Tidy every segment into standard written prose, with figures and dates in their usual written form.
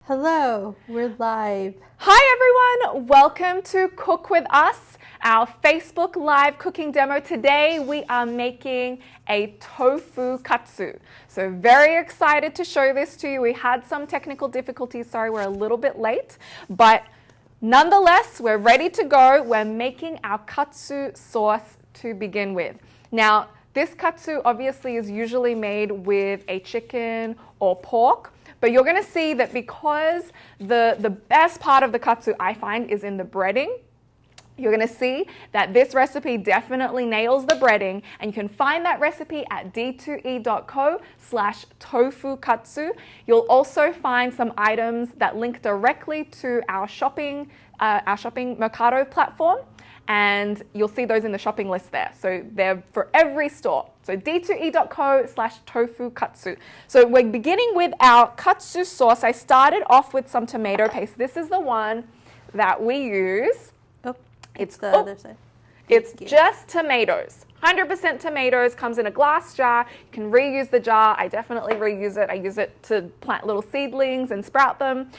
Hello, we're live. Hi everyone, welcome to Cook With Us, our Facebook Live cooking demo. Today we are making a tofu katsu. So very excited to show this to you. We had some technical difficulties, sorry we're a little bit late, but nonetheless we're ready to go. We're making our katsu sauce to begin with. Now this katsu obviously is usually made with a chicken or pork. But you're going to see that because the best part of the katsu I find is in the breading, you're going to see that this recipe definitely nails the breading, and you can find that recipe at d2e.co/tofu katsu. You'll also find some items that link directly to our shopping Mercado platform, and you'll see those in the shopping list there. So they're for every store. So d2e.co/tofu katsu. So we're beginning with our katsu sauce. I started off with some tomato paste. This is the one that we use. Oh, it's the other side. It's just tomatoes. 100% tomatoes, comes in a glass jar. You can reuse the jar. I definitely reuse it. I use it to plant little seedlings and sprout them.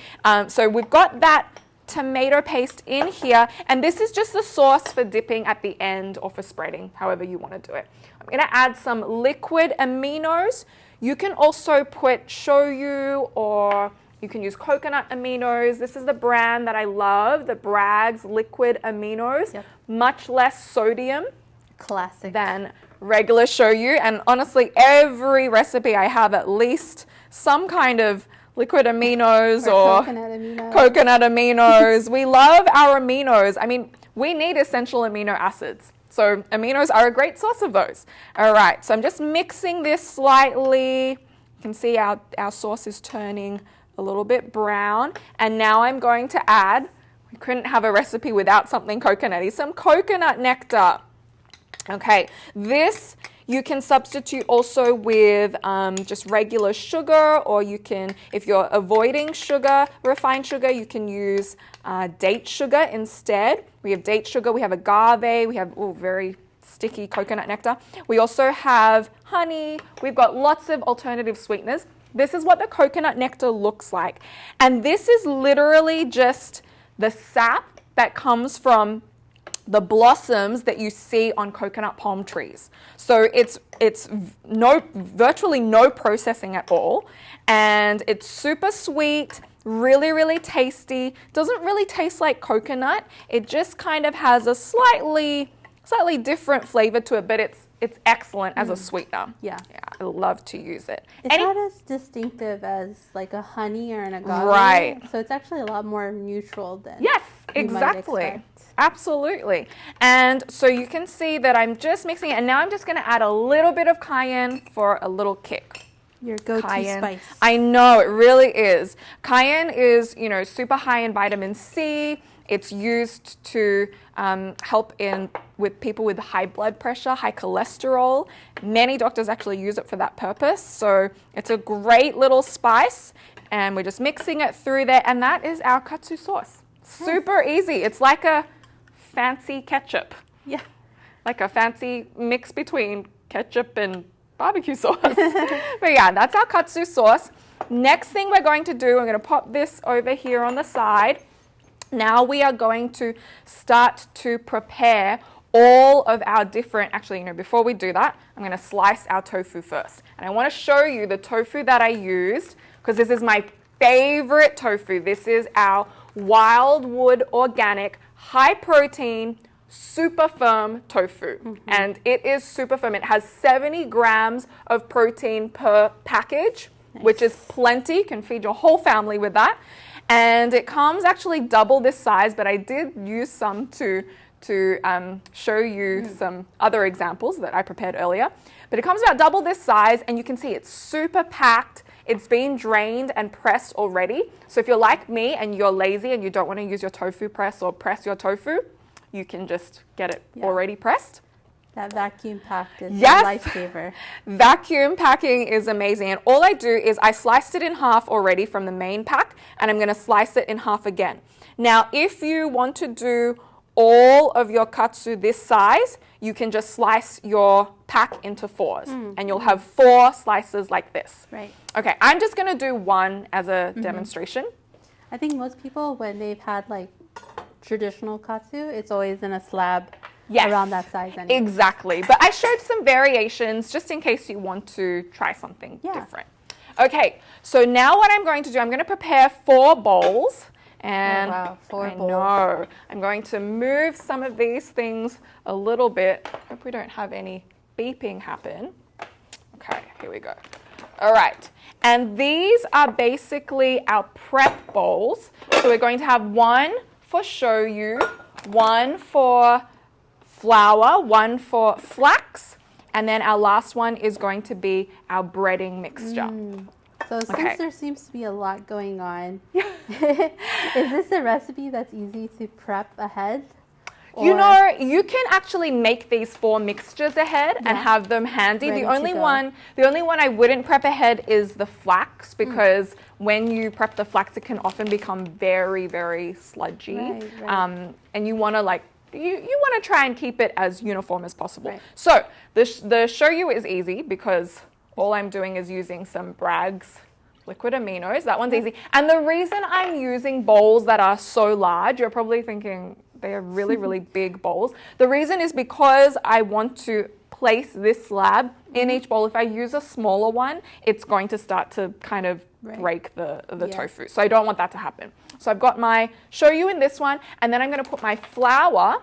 So we've got that tomato paste in here, and this is just the sauce for dipping at the end or for spreading, however you want to do it. I'm going to add some liquid aminos. You can also put shoyu, or you can use coconut aminos. This is the brand that I love, the Bragg's liquid aminos. Yep. Much less sodium than regular shoyu, and honestly every recipe I have at least some kind of liquid aminos or coconut aminos. We love our aminos. I mean, we need essential amino acids. So aminos are a great source of those. All right, so I'm just mixing this slightly. You can see our sauce is turning a little bit brown. And now I'm going to add, we couldn't have a recipe without something coconutty, some coconut nectar. Okay, this you can substitute also with just regular sugar, or you can, if you're avoiding sugar, refined sugar, you can use date sugar instead. We have date sugar, we have agave, we have very sticky coconut nectar. We also have honey. We've got lots of alternative sweeteners. This is what the coconut nectar looks like. And this is literally just the sap that comes from the blossoms that you see on coconut palm trees. So it's virtually no processing at all, and it's super sweet, really tasty. Doesn't really taste like coconut. It just kind of has a slightly different flavor to it, but it's excellent as a sweetener. Yeah, I love to use it. It's not as distinctive as like a honey or an agave. Right. So it's actually a lot more neutral than yes, exactly. Absolutely. And so you can see that I'm just mixing it, and now I'm just going to add a little bit of cayenne for a little kick. Your go-to spice. I know, it really is. Cayenne is, super high in vitamin C. It's used to help with people with high blood pressure, high cholesterol. Many doctors actually use it for that purpose. So it's a great little spice, and we're just mixing it through there, and that is our katsu sauce. Super easy. It's like a fancy ketchup. Yeah. Like a fancy mix between ketchup and barbecue sauce. But yeah, that's our katsu sauce. Next thing we're going to do, I'm going to pop this over here on the side. Now we are going to start to prepare all of our different, before we do that, I'm going to slice our tofu first. And I want to show you the tofu that I used, because this is my favorite tofu. This is our Wildwood organic, high protein, super firm tofu. And it is super firm. It has 70 grams of protein per package, which is plenty. You can feed your whole family with that. And it comes actually double this size, but I did use some to show you some other examples that I prepared earlier. But it comes about double this size, and you can see it's super packed. It's been drained and pressed already. So if you're like me and you're lazy and you don't want to use your tofu press or press your tofu, you can just get it already pressed. That vacuum packed is a lifesaver. Vacuum packing is amazing. And all I do is I sliced it in half already from the main pack, and I'm going to slice it in half again. Now, if you want to do all of your katsu this size, you can just slice your pack into fours, and you'll have 4 slices like this. Right. Okay, I'm just going to do one as a demonstration. I think most people, when they've had like traditional katsu, it's always in a slab around that size anyway. Exactly. But I showed some variations just in case you want to try something different. Okay, so now what I'm going to do, I'm going to prepare 4 bowls. And 4 bowls. know, I'm going to move some of these things a little bit. Hope we don't have any beeping happen. Okay, here we go. All right, and these are basically our prep bowls. So we're going to have one for shoyu, one for flour, one for flax, and then our last one is going to be our breading mixture. So since there seems to be a lot going on, is this a recipe that's easy to prep ahead? You know, you can actually make these 4 mixtures ahead and have them handy. The only one I wouldn't prep ahead is the flax, because when you prep the flax, it can often become very, very sludgy. And you want to you want to try and keep it as uniform as possible. So the shoyu is easy because all I'm doing is using some Bragg's liquid aminos. That one's easy. And the reason I'm using bowls that are so large, you're probably thinking they are really, really big bowls. The reason is because I want to place this slab in each bowl. If I use a smaller one, it's going to start to kind of break the tofu. So I don't want that to happen. So I've got my shoyu in this one, and then I'm going to put my flour.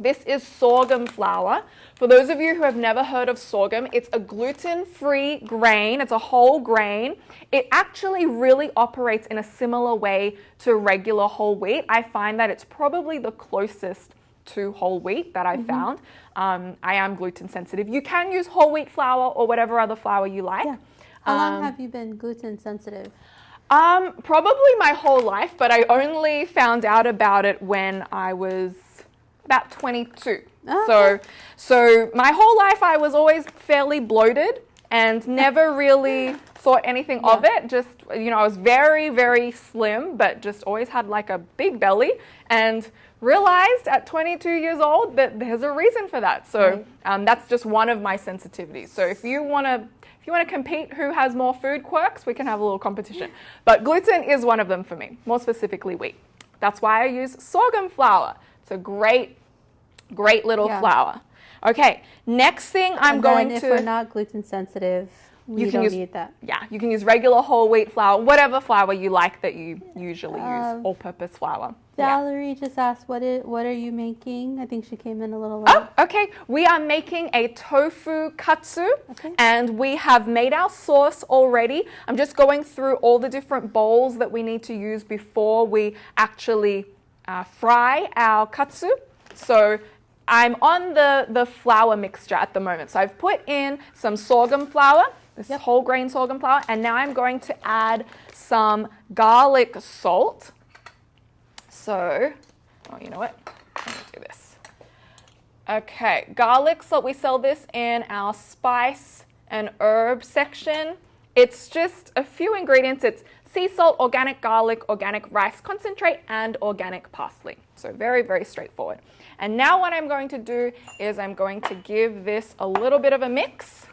This is sorghum flour. For those of you who have never heard of sorghum, it's a gluten-free grain. It's a whole grain. It actually really operates in a similar way to regular whole wheat. I find that it's probably the closest to whole wheat that I've found. I am gluten sensitive. You can use whole wheat flour or whatever other flour you like. How long have you been gluten sensitive? Probably my whole life, but I only found out about it when I was about 22. So my whole life I was always fairly bloated and never really thought anything of it. Just, you know, I was very, very slim, but just always had like a big belly, and realized at 22 years old that there's a reason for that. So that's just one of my sensitivities. So if you want to compete who has more food quirks, we can have a little competition. But gluten is one of them for me, more specifically wheat. That's why I use sorghum flour. It's a great little flour. Okay, next thing I'm going to... if we're not gluten sensitive, we don't need that. Yeah, you can use regular whole wheat flour, whatever flour you like that you usually use, all-purpose flour. Valerie just asked, what are you making? I think she came in a little late. Oh, okay. We are making a tofu katsu, and we have made our sauce already. I'm just going through all the different bowls that we need to use before we actually fry our katsu. So I'm on the flour mixture at the moment. So I've put in some sorghum flour, this whole grain sorghum flour, and now I'm going to add some garlic salt. So, oh, you know what? I'm going to do this. Okay, garlic salt. We sell this in our spice and herb section. It's just a few ingredients. It's sea salt, organic garlic, organic rice concentrate, and organic parsley. So very, very straightforward. And now what I'm going to do is I'm going to give this a little bit of a mix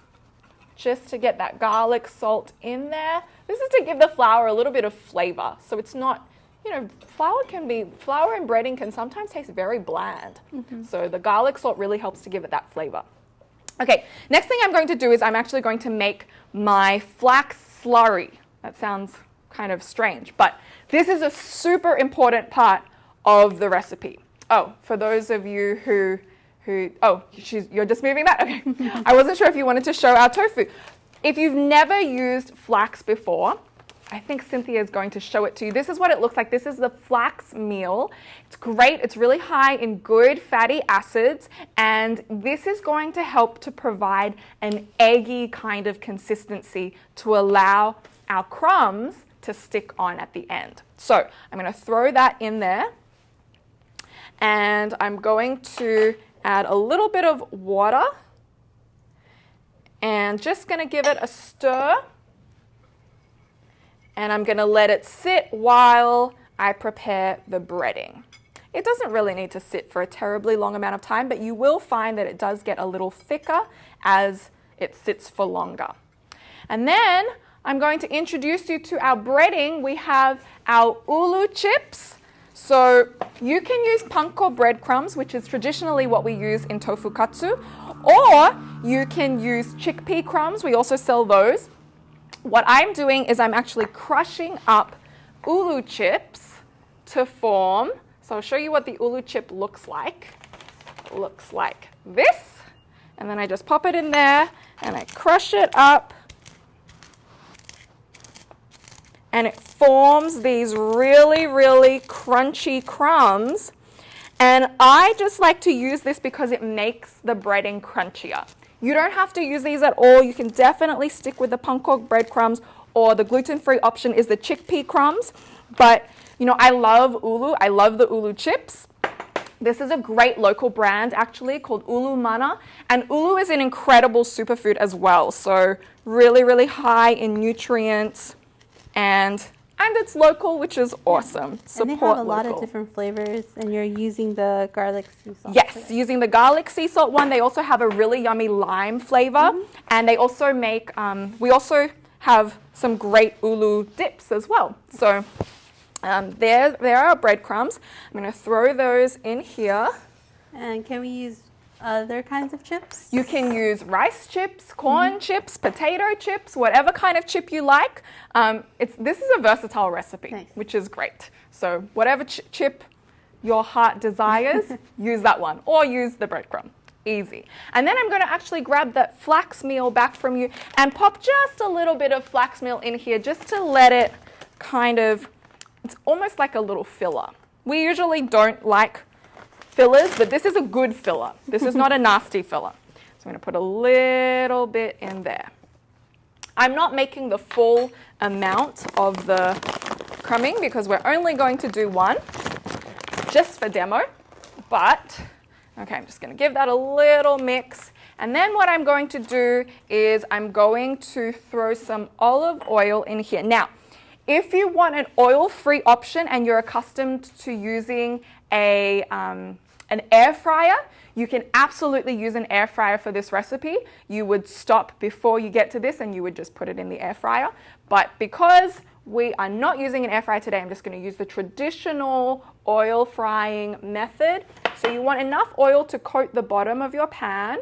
just to get that garlic salt in there. This is to give the flour a little bit of flavor. So it's not, you know, flour and breading can sometimes taste very bland. So the garlic salt really helps to give it that flavor. Okay, next thing I'm going to do is I'm actually going to make my flax slurry. That sounds kind of strange, but this is a super important part of the recipe. Oh, for those of you who you're just moving that? Okay. I wasn't sure if you wanted to show our tofu. If you've never used flax before, I think Cynthia is going to show it to you. This is what it looks like. This is the flax meal. It's great. It's really high in good fatty acids, and this is going to help to provide an eggy kind of consistency to allow our crumbs to stick on at the end. So I'm going to throw that in there, and I'm going to add a little bit of water and just going to give it a stir. And I'm going to let it sit while I prepare the breading. It doesn't really need to sit for a terribly long amount of time, but you will find that it does get a little thicker as it sits for longer. And then I'm going to introduce you to our breading. We have our ulu chips. So you can use panko breadcrumbs, which is traditionally what we use in tofu katsu, or you can use chickpea crumbs. We also sell those. What I'm doing is I'm actually crushing up ulu chips to form. So I'll show you what the ulu chip looks like. It looks like this. And then I just pop it in there and I crush it up. And it forms these really, really crunchy crumbs. And I just like to use this because it makes the breading crunchier. You don't have to use these at all. You can definitely stick with the panko breadcrumbs, or the gluten-free option is the chickpea crumbs. But, you know, I love ulu. I love the ulu chips. This is a great local brand, actually, called Ulu Mana. And ulu is an incredible superfood as well. So really, really high in nutrients. And it's local, which is awesome. And they have a lot of different flavors, and you're using the garlic sea salt. Yes, using the garlic sea salt one. They also have a really yummy lime flavor, and they also make, we also have some great ulu dips as well. So there are our breadcrumbs. I'm going to throw those in here. And can we use other kinds of chips? You can use rice chips, corn chips, potato chips, whatever kind of chip you like. This is a versatile recipe, which is great. So whatever chip your heart desires, use that one, or use the breadcrumb. Easy. And then I'm going to actually grab that flax meal back from you and pop just a little bit of flax meal in here just to let it kind of, it's almost like a little filler. We usually don't like fillers, but this is a good filler. This is not a nasty filler. So I'm going to put a little bit in there. I'm not making the full amount of the crumbing because we're only going to do one just for demo. But, okay, I'm just going to give that a little mix. And then what I'm going to do is I'm going to throw some olive oil in here. Now, if you want an oil-free option and you're accustomed to using an air fryer, you can absolutely use an air fryer for this recipe. You would stop before you get to this and you would just put it in the air fryer. But because we are not using an air fryer today, I'm just going to use the traditional oil frying method. So you want enough oil to coat the bottom of your pan.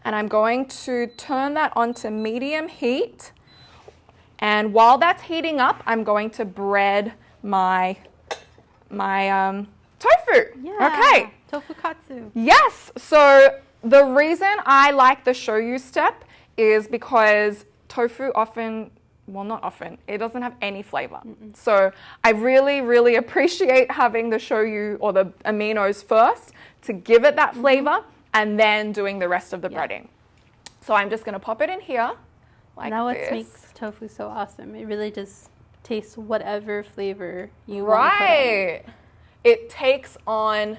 And I'm going to turn that on to medium heat. And while that's heating up, I'm going to bread my tofu. Yeah. Okay. Tofu Katsu. Yes. So the reason I like the shoyu step is because tofu often, well, not often, it doesn't have any flavor. So I really, really appreciate having the shoyu or the aminos first to give it that flavor and then doing the rest of the breading. So I'm just going to pop it in here like now this. What makes tofu so awesome? It really just tastes whatever flavor you want to put on it. It takes on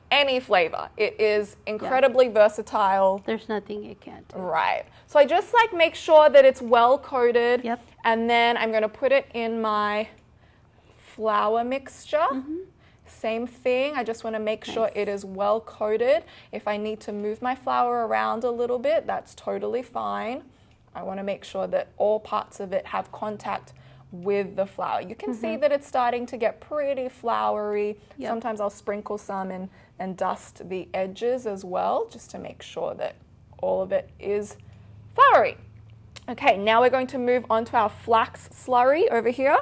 any flavor. It is incredibly versatile. There's nothing it can't do. Right. So I just like make sure that it's well coated. Yep. And then I'm going to put it in my flour mixture. Same thing. I just want to make sure it is well coated. If I need to move my flour around a little bit, that's totally fine. I want to make sure that all parts of it have contact with the flour. You can see that it's starting to get pretty floury. Sometimes I'll sprinkle some and dust the edges as well, just to make sure that all of it is floury. Okay, now we're going to move on to our flax slurry over here.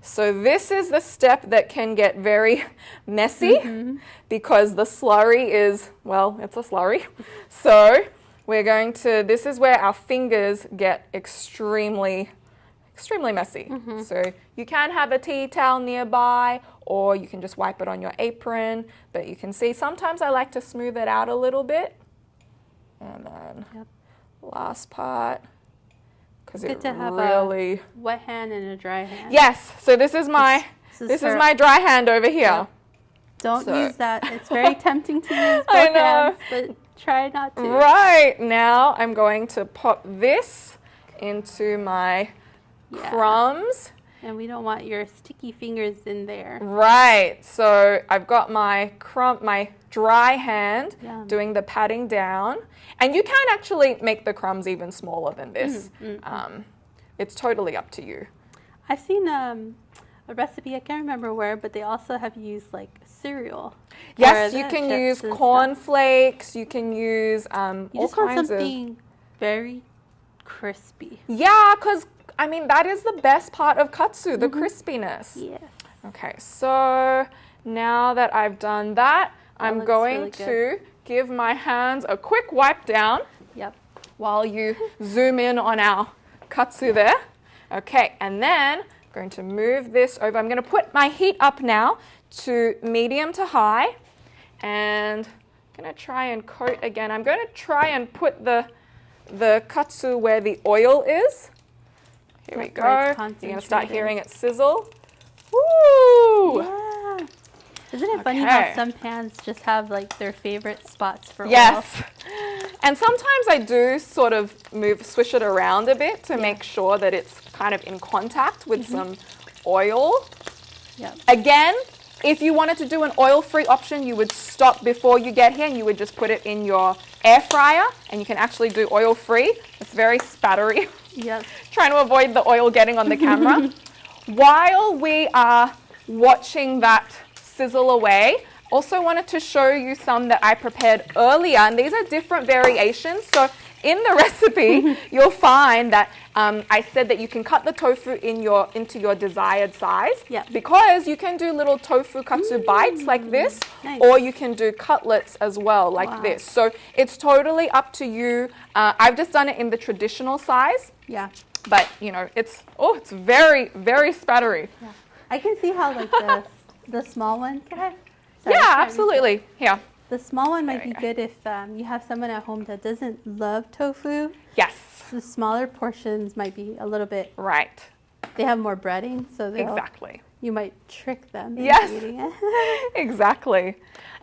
So this is the step that can get very messy because the slurry is, well, it's a slurry. So we're going to, this is where our fingers get extremely messy. So you can have a tea towel nearby, or you can just wipe it on your apron, but you can see sometimes I like to smooth it out a little bit. And then last part, because it to have really a wet hand and a dry hand. Yes, so this is my my dry hand over here. Don't use that. It's very tempting to use both hands, but try not to. Right, now I'm going to pop this into my crumbs. And we don't want your sticky fingers in there. Right, so I've got my dry hand doing the patting down. And you can actually make the crumbs even smaller than this. It's totally up to you. I've seen a recipe, I can't remember where, but they also have used like cereal. Yes, you can use cornflakes, you can use all just kinds want something very crispy. Yeah, because I mean, that is the best part of katsu, the crispiness. Yes. Okay, so now that I've done that, I'm going to give my hands a quick wipe down. Yep. While you zoom in on our katsu there. Okay, and then I'm going to move this over. I'm going to put my heat up now to medium to high. And I'm going to try and coat again. I'm going to try and put the katsu where the oil is. Here we go. You're going to start hearing it sizzle. Woo! Yeah. Isn't it funny how some pans just have like their favorite spots for oil? Yes. And sometimes I do sort of swish it around a bit to make sure that it's kind of in contact with some oil. Yep. Again, if you wanted to do an oil-free option, you would stop before you get here and you would just put it in your air fryer and you can actually do oil-free. It's very spattery. Yep. Trying to avoid the oil getting on the camera. While we are watching that sizzle away, also wanted to show you some that I prepared earlier, and these are different variations. So in the recipe, you'll find that I said that you can cut the tofu into your desired size, because you can do little tofu katsu bites like this, or you can do cutlets as well like this. So it's totally up to you. I've just done it in the traditional size. Yeah. But you know, it's very, very spattery. Yeah. I can see how like the small one. Yeah, absolutely. Here. The small one might be good if you have someone at home that doesn't love tofu. Yes. The smaller portions might be a little bit. Right. They have more breading, so exactly. You might trick them into eating it. Exactly.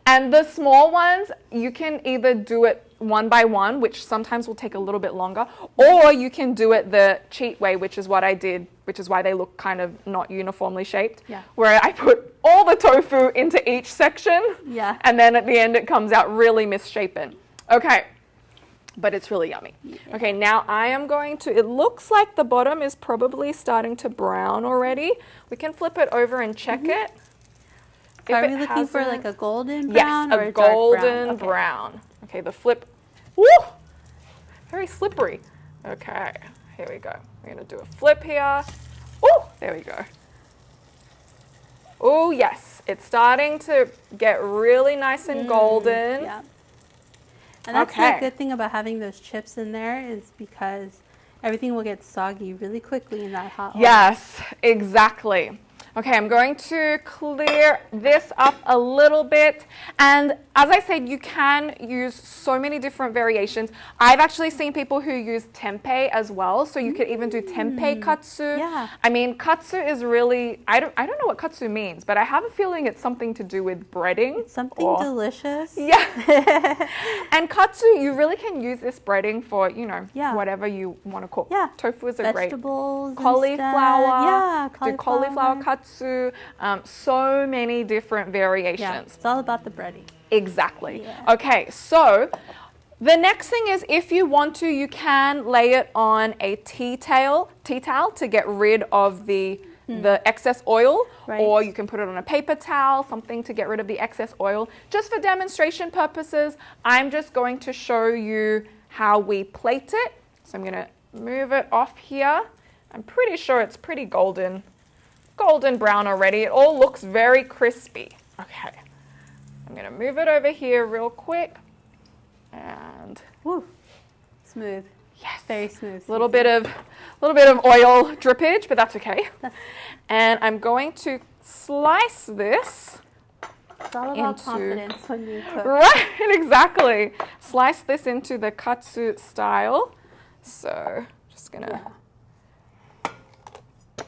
And the small ones, you can either do it one by one, which sometimes will take a little bit longer, or you can do it the cheat way, which is what I did, which is why they look kind of not uniformly shaped, where I put all the tofu into each section, and then at the end it comes out really misshapen. Okay, but it's really yummy. Yeah. Okay, now I am going to, it looks like the bottom is probably starting to brown already. We can flip it over and check it. So are we looking for like a golden brown or a golden brown? Okay, the flip. Woo! Very slippery. Okay, here we go. We're going to do a flip here. Oh, there we go. Oh, yes. It's starting to get really nice and golden. Yeah. And that's the good thing about having those chips in there is because everything will get soggy really quickly in that hot oil. Yes, exactly. Okay, I'm going to clear this up a little bit. And as I said, you can use so many different variations. I've actually seen people who use tempeh as well. So you could even do tempeh katsu. Yeah. I mean, katsu is really, I don't know what katsu means, but I have a feeling it's something to do with breading. Something delicious. Yeah. And katsu, you really can use this breading for, you know, whatever you want to cook. Yeah. Tofu is a vegetables, cauliflower. Yeah, do cauliflower katsu. So many different variations. Yeah, it's all about the breading. Exactly. Yeah. Okay, so the next thing is if you want to, you can lay it on a tea towel to get rid of the excess oil, or you can put it on a paper towel, something to get rid of the excess oil. Just for demonstration purposes, I'm just going to show you how we plate it. So I'm going to move it off here. I'm pretty sure it's pretty golden brown already. It all looks very crispy. Okay, I'm going to move it over here real quick. And smooth. Yes, very smooth. A little bit of oil drippage, but that's okay. And I'm going to slice this. It's all about confidence when you cook. Right, exactly. Slice this into the katsu style. So just gonna.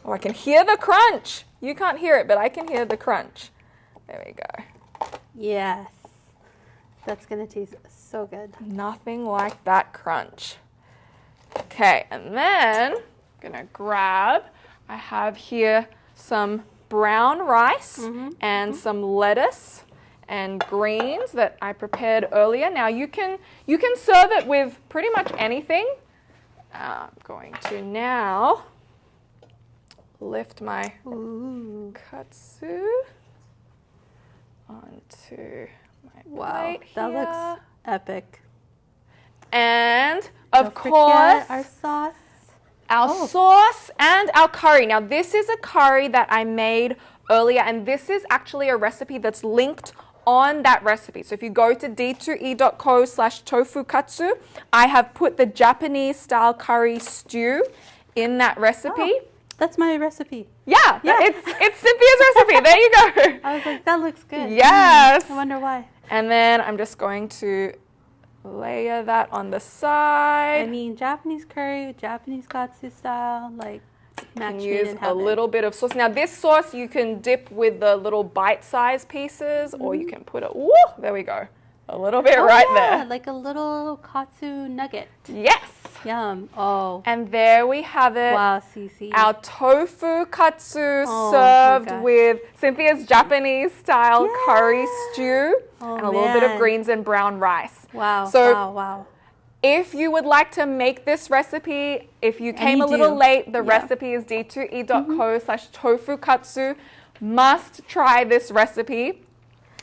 Oh, I can hear the crunch. You can't hear it, but I can hear the crunch. There we go. Yes. That's going to taste so good. Nothing like that crunch. Okay, and then I'm going to grab, I have here some brown rice and some lettuce and greens that I prepared earlier. Now you can serve it with pretty much anything. I'm going to now lift my katsu onto my plate that here. looks epic. And Don't of course, our sauce. Our sauce and our curry. Now, this is a curry that I made earlier, and this is actually a recipe that's linked on that recipe. So if you go to d2e.co/tofu katsu, I have put the Japanese style curry stew in that recipe. Oh, that's my recipe. Yeah. It's Cynthia's recipe. There you go. I was like, that looks good. Yes. I wonder why. And then I'm just going to layer that on the side. I mean, Japanese curry, Japanese katsu style, like match made use in a heaven. little bit of sauce. Now, this sauce you can dip with the little bite-sized pieces, or you can put it. Ooh, there we go. A little bit there. Like a little katsu nugget. Yes. Yum. Oh. And there we have it. Wow, Cece. Our tofu katsu served with Cynthia's Japanese style curry stew and a little bit of greens and brown rice. Wow. So wow. If you would like to make this recipe, if you came a little late, the recipe is d2e.co/tofu katsu. Must try this recipe.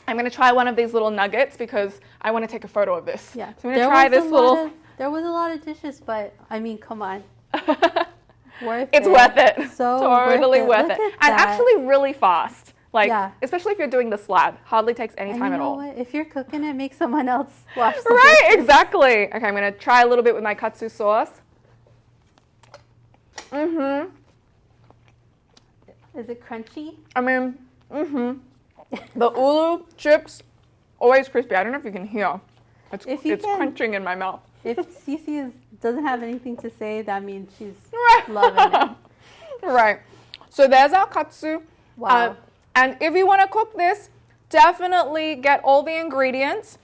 I'm going to try one of these little nuggets because I want to take a photo of this. Yeah. So I'm going to try this little. There was a lot of dishes, but I mean, come on. It's worth it. So totally worth it. And actually really fast. Like, especially if you're doing the slab. Hardly takes any time at all. What? If you're cooking it, make someone else wash the Right, dishes. exactly. Okay, I'm going to try a little bit with my katsu sauce. Is it crunchy? I mean, the ulu chips, always crispy. I don't know if you can hear. It's crunching in my mouth. If Cece doesn't have anything to say, that means she's loving it. Right. So there's our katsu. Wow. And if you want to cook this, definitely get all the ingredients.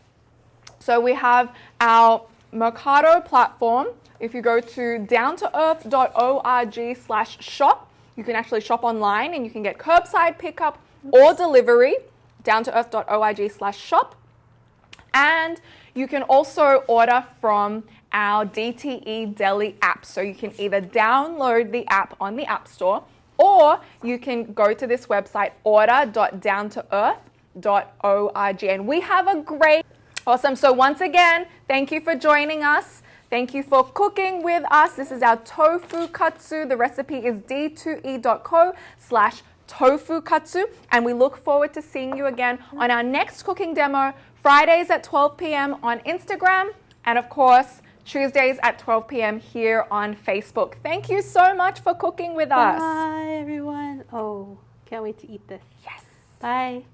So we have our Mercado platform. If you go to downtoearth.org/shop, you can actually shop online and you can get curbside pickup or delivery, downtoearth.org/shop. And you can also order from our DTE Deli app. So you can either download the app on the App Store, or you can go to this website, order.downtoearth.org. And we have a awesome. So once again, thank you for joining us. Thank you for cooking with us. This is our tofu katsu. The recipe is d2e.co/tofu katsu. And we look forward to seeing you again on our next cooking demo, Fridays at 12 p.m. on Instagram. And of course, Tuesdays at 12 p.m. here on Facebook. Thank you so much for cooking with us. Bye, everyone. Oh, can't wait to eat this. Yes. Bye.